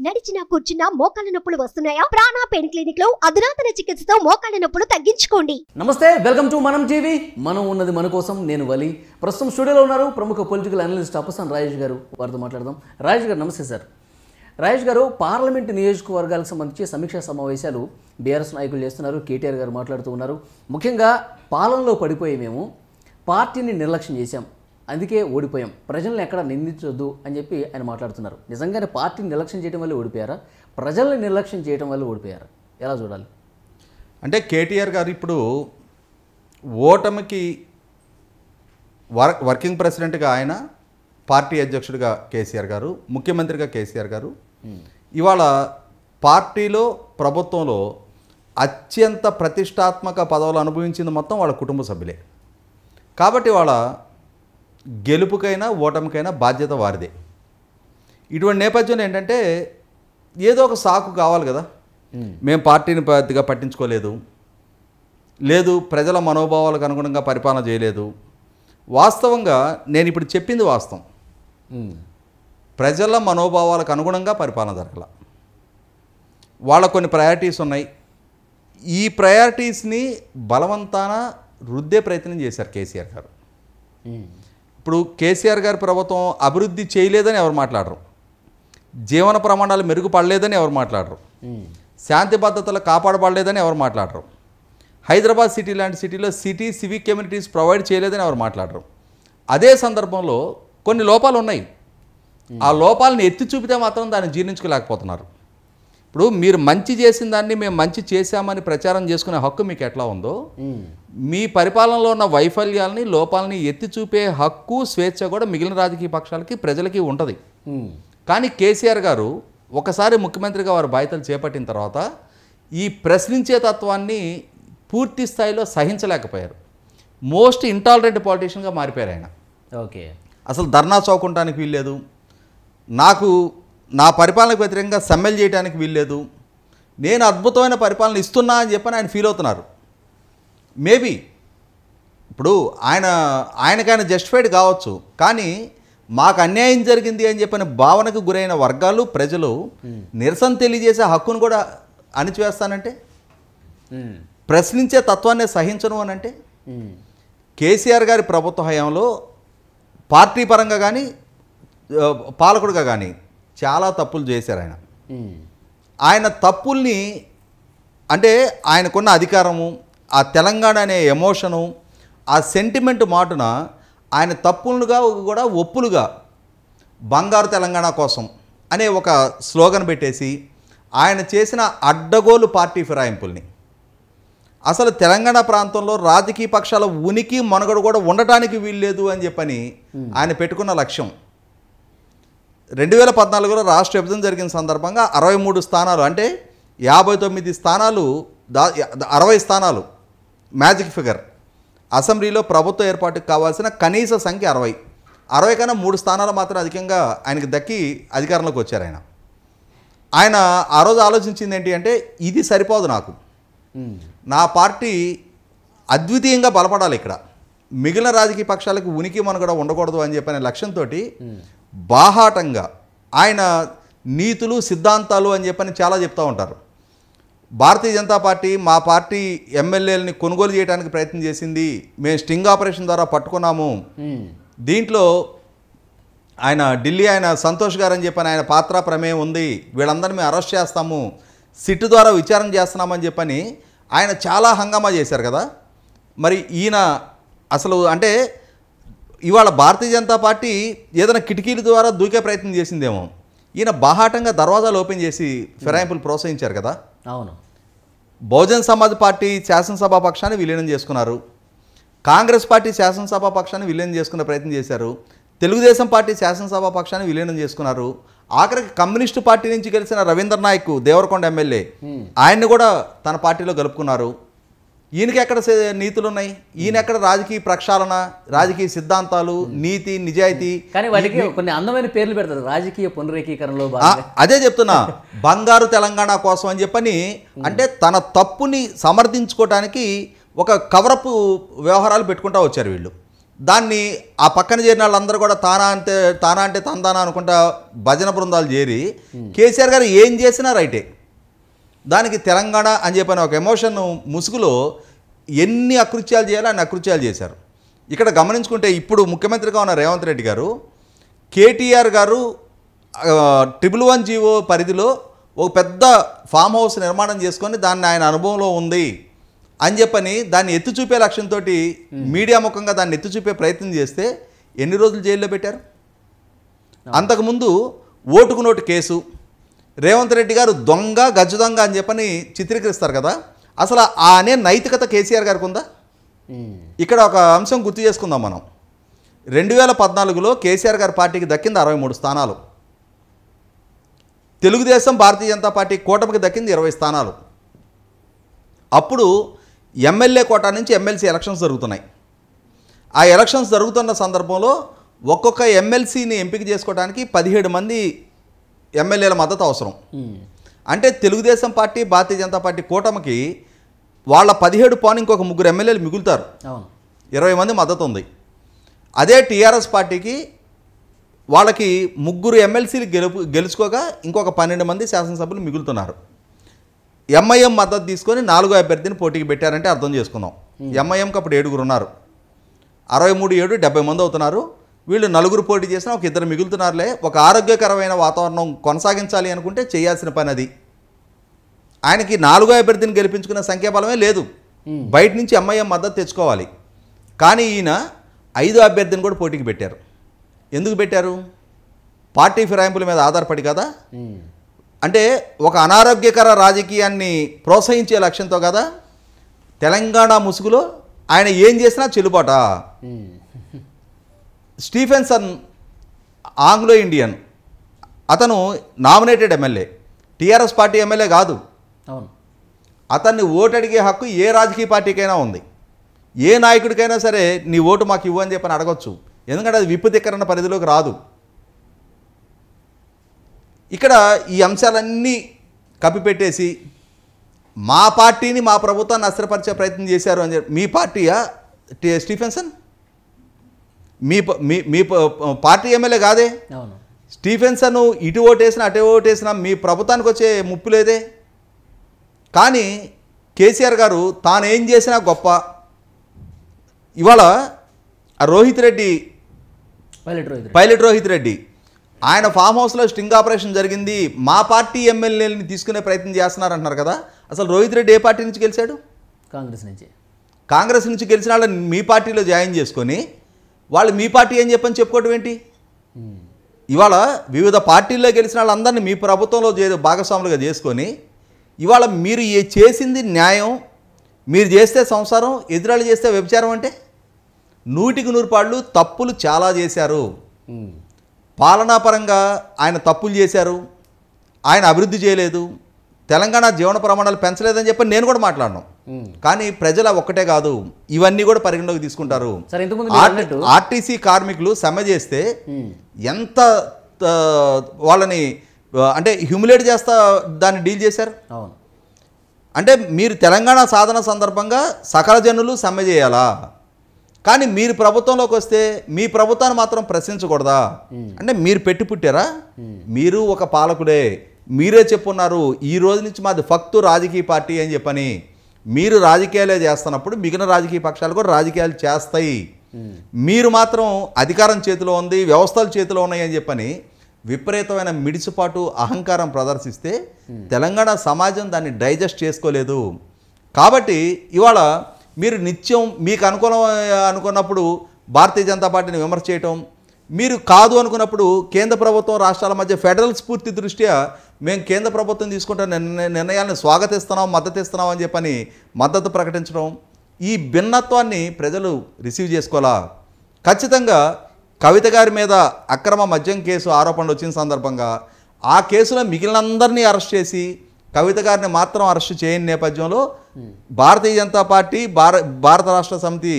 నడిచినా కూర్చున్నా మోకాళ్ళ నొప్పులు వస్తున్నాయా? ప్రాణ పెయిన్ క్లినిక్ లో అధునాతన చికిత్సతో మోకాళ్ళ నొప్పులు తగ్గించుకోండి. నమస్తే, వెల్కమ్ టు మనం టీవీ. మనం ఉన్నది మన కోసం. నేను వలి. ప్రస్తుతం స్టూడియోలో ఉన్నారు ప్రముఖ పొలిటికల్ అనలిస్ట్ అప్పసాన్ రాజేష్ గారు. వారితో మాట్లాడదాం. రాజేష్ గారు నమస్తే సార్. రాజేష్ గారు, పార్లమెంటు నియోజకవర్గాలకు సంబంధించి సమీక్షా సమావేశాలు బీఆర్ఎస్ నాయకులు చేస్తున్నారు. కేటీఆర్ గారు మాట్లాడుతూ ఉన్నారు. ముఖ్యంగా పాలనలో పడిపోయి మేము పార్టీని నిర్లక్ష్యం చేశాం, అందుకే ఓడిపోయాం, ప్రజల్ని ఎక్కడ నిందించొద్దు అని చెప్పి ఆయన మాట్లాడుతున్నారు. నిజంగానే పార్టీని నిర్లక్ష్యం చేయడం వల్ల ఓడిపోయారా, ప్రజల్ని నిర్లక్ష్యం చేయడం వల్ల ఓడిపోయారా? ఎలా చూడాలి? అంటే కేటీఆర్ గారు ఇప్పుడు ఓటమికి వర్కింగ్ ప్రెసిడెంట్గా ఆయన, పార్టీ అధ్యక్షుడిగా కేసీఆర్ గారు, ముఖ్యమంత్రిగా కేసీఆర్ గారు, ఇవాళ పార్టీలో ప్రభుత్వంలో అత్యంత ప్రతిష్టాత్మక పదవులు అనుభవించింది మొత్తం వాళ్ళ కుటుంబ సభ్యులే. కాబట్టి వాళ్ళ గెలుపుకైనా ఓటమికైనా బాధ్యత వారిదే. ఇటువంటి నేపథ్యంలో ఏంటంటే ఏదో ఒక సాకు కావాలి కదా. మేము పార్టీని పెద్దగా పట్టించుకోలేదు, లేదు ప్రజల మనోభావాలకు అనుగుణంగా పరిపాలన చేయలేదు. వాస్తవంగా నేను ఇప్పుడు చెప్పింది వాస్తవం. ప్రజల మనోభావాలకు అనుగుణంగా పరిపాలన జరగల. వాళ్ళ కొన్ని ప్రయారిటీస్ ఉన్నాయి. ఈ ప్రయారిటీస్ని బలవంతాన రుద్దే ప్రయత్నం చేశారు కేసీఆర్ గారు. ఇప్పుడు కేసీఆర్ గారి ప్రభుత్వం అభివృద్ధి చేయలేదని ఎవరు మాట్లాడరు, జీవన ప్రమాణాలు మెరుగుపడలేదని ఎవరు మాట్లాడరు, శాంతి భద్రతలు కాపాడబడలేదని ఎవరు మాట్లాడరు, హైదరాబాద్ సిటీ లాంటి సిటీలో సిటీ సివిక్ కమ్యూనిటీస్ ప్రొవైడ్ చేయలేదని ఎవరు మాట్లాడరు. అదే సందర్భంలో కొన్ని లోపాలు ఉన్నాయి. ఆ లోపాలను ఎత్తి చూపితే మాత్రం దాన్ని జీర్ణించుకోలేకపోతున్నారు. ఇప్పుడు మీరు మంచి చేసిన దాన్ని మేము మంచి చేశామని ప్రచారం చేసుకునే హక్కు మీకు ఎట్లా ఉందో, మీ పరిపాలనలో ఉన్న వైఫల్యాలని, లోపాలని ఎత్తి చూపే హక్కు, స్వేచ్ఛ కూడా మిగిలిన రాజకీయ పక్షాలకి, ప్రజలకి ఉంటుంది. కానీ కేసీఆర్ గారు ఒకసారి ముఖ్యమంత్రిగా వారి బాధ్యతలు చేపట్టిన తర్వాత ఈ ప్రశ్నించే తత్వాన్ని పూర్తి స్థాయిలో సహించలేకపోయారు. మోస్ట్ ఇంటాలరెంట్ పాలిటీషియన్గా మారిపోయారు ఆయన. ఓకే, అసలు ధర్నా చౌకుంటానికి వీల్లేదు, నాకు నా పరిపాలనకు వ్యతిరేకంగా సమ్మెలు చేయడానికి వీల్లేదు, నేను అద్భుతమైన పరిపాలన ఇస్తున్నా అని చెప్పని ఆయన ఫీల్ అవుతున్నారు. మేబీ ఇప్పుడు ఆయనకైనా జస్టిఫైడ్ కావచ్చు, కానీ మాకు అన్యాయం జరిగింది అని చెప్పని భావనకు గురైన వర్గాలు, ప్రజలు నిరసన తెలియజేసే హక్కును కూడా అణిచివేస్తానంటే, ప్రశ్నించే తత్వాన్ని సహించను అని అంటే, కేసీఆర్ గారి ప్రభుత్వ హయాంలో పార్టీ పరంగా కానీ పాలకుడుగా కానీ చాలా తప్పులు చేశారు ఆయన. ఆయన తప్పుల్ని అంటే ఆయనకున్న అధికారము, ఆ తెలంగాణ అనే ఎమోషను, ఆ సెంటిమెంట్ మాటున ఆయన తప్పులుగా కూడా ఒప్పులుగా బంగారు తెలంగాణ కోసం అనే ఒక స్లోగన్ పెట్టేసి ఆయన చేసిన అడ్డగోలు పార్టీ ఫిరాయింపుల్ని, అసలు తెలంగాణ ప్రాంతంలో రాజకీయ పక్షాల ఉనికి మనుగడ కూడా ఉండటానికి వీల్లేదు అని చెప్పని ఆయన పెట్టుకున్న లక్ష్యం. 2014లో రాష్ట్ర విభజన జరిగిన సందర్భంగా 63 స్థానాలు, అంటే 59 స్థానాలు, 60 స్థానాలు మ్యాజిక్ ఫిగర్. అసెంబ్లీలో ప్రభుత్వ ఏర్పాటుకు కావాల్సిన కనీస సంఖ్య 60 కన్నా 3 స్థానాలు మాత్రం అధికంగా ఆయనకు దక్కి అధికారంలోకి వచ్చారు ఆయన. ఆయన ఆ రోజు ఆలోచించింది ఏంటి అంటే, ఇది సరిపోదు, నాకు నా పార్టీ అద్వితీయంగా బలపడాలి, ఇక్కడ మిగిలిన రాజకీయ పక్షాలకు ఉనికి మనుగడ ఉండకూడదు అని చెప్పిన లక్ష్యంతో బాహాటంగా ఆయన నీతులు, సిద్ధాంతాలు అని చెప్పని చాలా చెప్తూ ఉంటారు. భారతీయ జనతా పార్టీ మా పార్టీ ఎమ్మెల్యేలని కొనుగోలు చేయడానికి ప్రయత్నం చేసింది, మేము స్టింగ్ ఆపరేషన్ ద్వారా పట్టుకున్నాము, దీంట్లో ఆయన ఢిల్లీ ఆయన సంతోష్ గారు అని చెప్పని ఆయన పాత్ర ప్రమేయం ఉంది, వీళ్ళందరినీ మేము అరెస్ట్ చేస్తాము, సిట్ ద్వారా విచారణ చేస్తున్నామని చెప్పని ఆయన చాలా హంగామా చేశారు కదా. మరి ఈయన అసలు అంటే ఇవాళ భారతీయ జనతా పార్టీ ఏదైనా కిటికీల ద్వారా దూకే ప్రయత్నం చేసిందేమో, ఈయన బాహాటంగా దర్వాజాలు ఓపెన్ చేసి ఫిరాయింపులు ప్రోత్సహించారు కదా. అవును, బహుజన్ సమాజ్ పార్టీ శాసనసభా పక్షాన్ని విలీనం చేసుకున్నారు, కాంగ్రెస్ పార్టీ శాసనసభా పక్షాన్ని విలీనం చేసుకునే ప్రయత్నం చేశారు, తెలుగుదేశం పార్టీ శాసనసభా పక్షాన్ని విలీనం చేసుకున్నారు, ఆఖరికి కమ్యూనిస్టు పార్టీ నుంచి గెలిచిన రవీంద్ర నాయక్ దేవరకొండ ఎమ్మెల్యే ఆయన్ని కూడా తన పార్టీలో కలుపుకున్నారు. ఈయనకి ఎక్కడ నీతులు ఉన్నాయి, ఈయన ఎక్కడ రాజకీయ ప్రక్షాళన, రాజకీయ సిద్ధాంతాలు, నీతి, నిజాయితీ? కానీ వాటికి కొన్ని అందమైన పేర్లు పెడతారు రాజకీయ పునరేకీకరణలో. అదే చెప్తున్నా, బంగారు తెలంగాణ కోసం అని చెప్పని, అంటే తన తప్పుని సమర్థించుకోవటానికి ఒక కవరపు వ్యవహారాలు పెట్టుకుంటూ వచ్చారు వీళ్ళు. దాన్ని ఆ పక్కన చేరిన వాళ్ళందరూ కూడా తానా అంటే తందానా అనుకుంటా భజన బృందాలు చేరి కేసీఆర్ గారు ఏం చేసినా రైటే, దానికి తెలంగాణ అని చెప్పిన ఒక ఎమోషన్ ముసుగులో ఎన్ని అకృత్యాలు చేయాలో అన్ని అకృత్యాలు చేశారు. ఇక్కడ గమనించుకుంటే ఇప్పుడు ముఖ్యమంత్రిగా ఉన్న రేవంత్ రెడ్డి గారు, కేటీఆర్ గారు 111 జీవో పరిధిలో ఒక పెద్ద ఫామ్ హౌస్ నిర్మాణం చేసుకొని దాన్ని ఆయన అనుభవంలో ఉంది అని చెప్పని దాన్ని ఎత్తి చూపే లక్ష్యంతో మీడియా ముఖంగా దాన్ని ఎత్తి చూపే ప్రయత్నం చేస్తే ఎన్ని రోజులు జైల్లో పెట్టారు. అంతకుముందు ఓటుకు నోటు కేసు, రేవంత్ రెడ్డి గారు దొంగ గజ్జు దొంగ అని చెప్పని చిత్రీకరిస్తారు కదా, అసలు ఆ అనే నైతికత కేసీఆర్ గారికి ఉందా? ఇక్కడ ఒక అంశం గుర్తు చేసుకుందాం మనం. 2014లో కేసీఆర్ గారి పార్టీకి దక్కింది 63 స్థానాలు, తెలుగుదేశం భారతీయ జనతా పార్టీ కూటమికి దక్కింది 20 స్థానాలు. అప్పుడు ఎమ్మెల్యే కోటా నుంచి ఎమ్మెల్సీ ఎలక్షన్స్ జరుగుతున్నాయి. ఆ ఎలక్షన్స్ జరుగుతున్న సందర్భంలో ఒక్కొక్క ఎమ్మెల్సీని ఎంపిక చేసుకోవడానికి 17 మంది ఎమ్మెల్యేల మద్దతు అవసరం. అంటే తెలుగుదేశం పార్టీ భారతీయ జనతా పార్టీ కూటమికి వాళ్ళ 17 పోని ఇంకొక 3 ఎమ్మెల్యేలు మిగులుతారు, 20 మంది మద్దతు ఉంది. అదే టీఆర్ఎస్ పార్టీకి వాళ్ళకి 3 ఎమ్మెల్సీలు గెలుచుకోగా ఇంకొక 12 మంది శాసనసభ్యులు మిగులుతున్నారు. ఎంఐఎం మద్దతు తీసుకొని 4వ అభ్యర్థిని పోటీకి పెట్టారంటే అర్థం చేసుకుందాం. ఎంఐఎంకి అప్పుడు 7 ఉన్నారు, 63 7 70 మంది అవుతున్నారు. వీళ్ళు 4 పోటీ చేసినా ఒక 2 మిగులుతున్నారులే. ఒక ఆరోగ్యకరమైన వాతావరణం కొనసాగించాలి అనుకుంటే చేయాల్సిన పని అది. ఆయనకి 4వ అభ్యర్థిని గెలిపించుకునే సంఖ్యాబలమే లేదు, బయట నుంచి ఎంఐఎం మద్దతు తెచ్చుకోవాలి. కానీ ఈయన 5వ అభ్యర్థిని కూడా పోటీకి పెట్టారు. ఎందుకు పెట్టారు? పార్టీ ఫిరాయింపుల మీద ఆధారపడి కదా, అంటే ఒక అనారోగ్యకర రాజకీయాన్ని ప్రోత్సహించే లక్ష్యంతో కదా. తెలంగాణ ముసుగులో ఆయన ఏం చేసినా చెల్లుబాట. స్టీఫెన్సన్ ఆంగ్లో ఇండియన్, అతను nominated MLA, TRS party MLA కాదు. అతన్ని ఓటు అడిగే హక్కు ఏ రాజకీయ పార్టీకైనా ఉంది. ఏ నాయకుడికైనా సరే నీ ఓటు మాకు ఇవ్వు అని చెప్పని అడగొచ్చు, ఎందుకంటే అది విప్పు ధిక్కరణ పరిధిలోకి రాదు. ఇక్కడ ఈ అంశాలన్నీ కప్పిపెట్టేసి మా పార్టీని మా ప్రభుత్వాన్ని అస్థిరపరిచే ప్రయత్నం చేశారు అని చెప్పి. మీ పార్టీయా స్టీఫెన్సన్? మీ పార్టీ ఎమ్మెల్యే కాదే స్టీఫెన్సన్. ఇటు ఓటేసినా అటు ఓటేసినా మీ ప్రభుత్వానికి వచ్చే ముప్పు లేదే. కానీ కేసీఆర్ గారు తాను ఏం చేసినా గొప్ప. ఇవాళ రోహిత్ రెడ్డి, పైలట్ రోహిత్ రెడ్డి, ఆయన ఫామ్ హౌస్లో స్టింగ్ ఆపరేషన్ జరిగింది, మా పార్టీ ఎమ్మెల్యేలని తీసుకునే ప్రయత్నం చేస్తున్నారంటున్నారు కదా. అసలు రోహిత్ రెడ్డి ఏ పార్టీ నుంచి గెలిచాడు? కాంగ్రెస్ నుంచి గెలిచిన వాళ్ళని మీ పార్టీలో జాయిన్ చేసుకొని వాళ్ళు మీ పార్టీ అని చెప్పని చెప్పుకోవడం ఏంటి? ఇవాళ వివిధ పార్టీల్లో గెలిచిన వాళ్ళందరినీ మీ ప్రభుత్వంలో భాగస్వాములుగా చేసుకొని ఇవాళ మీరు చేసింది న్యాయం, మీరు చేస్తే సంసారం, ఎదురాళ్ళు చేస్తే వ్యభిచారం అంటే 100కి 100 పాళ్ళు తప్పులు చాలా చేశారు. పాలనాపరంగా ఆయన తప్పులు చేశారు, ఆయన అభివృద్ధి చేయలేదు, తెలంగాణ జీవన ప్రమాణాలు పెంచలేదని చెప్పి నేను కూడా మాట్లాడను. కానీ ప్రజల ఒక్కటే కాదు, ఇవన్నీ కూడా పరిగణలోకి తీసుకుంటారు. ఆర్టీసీ కార్మికులు సమ్మె చేస్తే ఎంత వాళ్ళని అంటే హ్యూమిలేట్ చేస్తా దాన్ని డీల్ చేశారు. అంటే మీరు తెలంగాణ సాధన సందర్భంగా సకల జనులు సమ్మె చేయాలా? కానీ మీరు ప్రభుత్వంలోకి వస్తే మీ ప్రభుత్వాన్ని మాత్రం ప్రశ్నించకూడదా? అంటే మీరు పెట్టి పుట్టారా? మీరు ఒక పాలకుడే, మీరే చెప్పున్నారు ఈ రోజు నుంచి మాది ఫక్తు రాజకీయ పార్టీ అని చెప్పని. మీరు రాజకీయాలే చేస్తున్నప్పుడు మిగిలిన రాజకీయ పక్షాలు కూడా రాజకీయాలు చేస్తాయి. మీరు మాత్రం అధికారం చేతిలో ఉంది, వ్యవస్థల చేతిలో ఉన్నాయి అని చెప్పని విపరీతమైన మిడిసిపాటు అహంకారం ప్రదర్శిస్తే తెలంగాణ సమాజం దాన్ని డైజెస్ట్ చేసుకోలేదు. కాబట్టి ఇవాళ మీరు నిత్యం మీకు అనుకున్నప్పుడు భారతీయ జనతా పార్టీని విమర్శ చేయటం, మీరు కాదు అనుకున్నప్పుడు కేంద్ర ప్రభుత్వం రాష్ట్రాల మధ్య ఫెడరల్ స్ఫూర్తి దృష్ట్యా మేము కేంద్ర ప్రభుత్వం తీసుకుంటున్న నిర్ణయాలను స్వాగతిస్తున్నాం, మద్దతు ఇస్తున్నాం అని చెప్పని మద్దతు ప్రకటించడం, ఈ భిన్నత్వాన్ని ప్రజలు రిసీవ్ చేసుకోవాలా? ఖచ్చితంగా కవిత గారి మీద అక్రమ మద్యం కేసు ఆరోపణలు వచ్చిన సందర్భంగా ఆ కేసులో మిగిలినందరినీ అరెస్ట్ చేసి కవిత గారిని మాత్రం అరెస్ట్ చేయని నేపథ్యంలో భారతీయ జనతా పార్టీ భారత రాష్ట్ర సమితి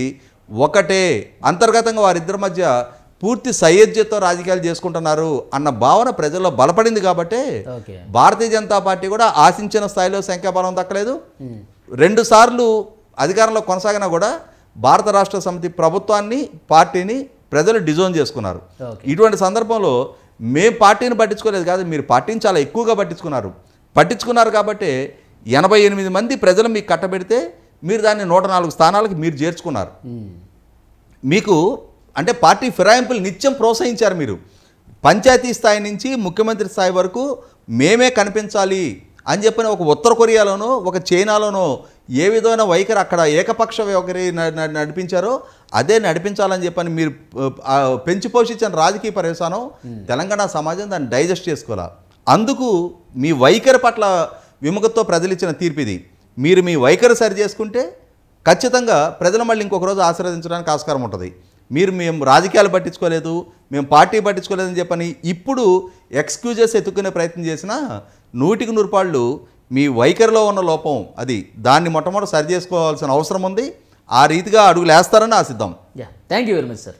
ఒకటే, అంతర్గతంగా వారిద్దరి మధ్య పూర్తి సయ్యద్యతో రాజకీయాలు చేసుకుంటున్నారు అన్న భావన ప్రజల్లో బలపడింది. కాబట్టి భారతీయ జనతా పార్టీ కూడా ఆశించిన స్థాయిలో సంఖ్యాబలం దక్కలేదు. 2 సార్లు అధికారంలో కొనసాగినా కూడా భారత రాష్ట్ర సమితి ప్రభుత్వాన్ని పార్టీని ప్రజలు డిజోన్ చేసుకున్నారు. ఇటువంటి సందర్భంలో మేము పార్టీని పట్టించుకోలేదు కాదు, మీరు పార్టీని చాలా ఎక్కువగా పట్టించుకున్నారు కాబట్టి 88 మంది ప్రజలు మీకు కట్టబెడితే మీరు దాన్ని 104 స్థానాలకు మీరు చేర్చుకున్నారు. మీకు అంటే పార్టీ ఫిరాయింపులు నిత్యం ప్రోత్సహించారు. మీరు పంచాయతీ స్థాయి నుంచి ముఖ్యమంత్రి స్థాయి వరకు మేమే కనిపించాలి అని చెప్పిన ఒక ఉత్తర కొరియాలోనో ఒక చైనాలోనో ఏ విధమైన వైఖరి అక్కడ ఏకపక్ష వైఖరి నడిపించారో అదే నడిపించాలని చెప్పని మీరు పెంచి పోషించిన రాజకీయ పరివేశానం తెలంగాణ సమాజం దాన్ని డైజెస్ట్ చేసుకోవాలి. అందుకు మీ వైఖరి పట్ల విముఖతతో ప్రజలు ఇచ్చిన తీర్పు ఇది. మీరు మీ వైఖరి సరి చేసుకుంటే ఖచ్చితంగా ప్రజలు మళ్ళీ ఇంకొక రోజు ఆశీర్వదించడానికి ఆస్కారం ఉంటుంది. మేము రాజకీయాలు పట్టించుకోలేదు, మేము పార్టీ పట్టించుకోలేదని చెప్పని ఇప్పుడు ఎక్స్క్యూజెస్ ఎత్తుక్కునే ప్రయత్నం చేసినా 100కి 100 పాళ్ళు మీ వైఖరిలో ఉన్న లోపం అది, దాన్ని మొట్టమొదటి సరి చేసుకోవాల్సిన అవసరం ఉంది. ఆ రీతిగా అడుగులు వేస్తారని ఆశిద్దాం. Thank you very much sir.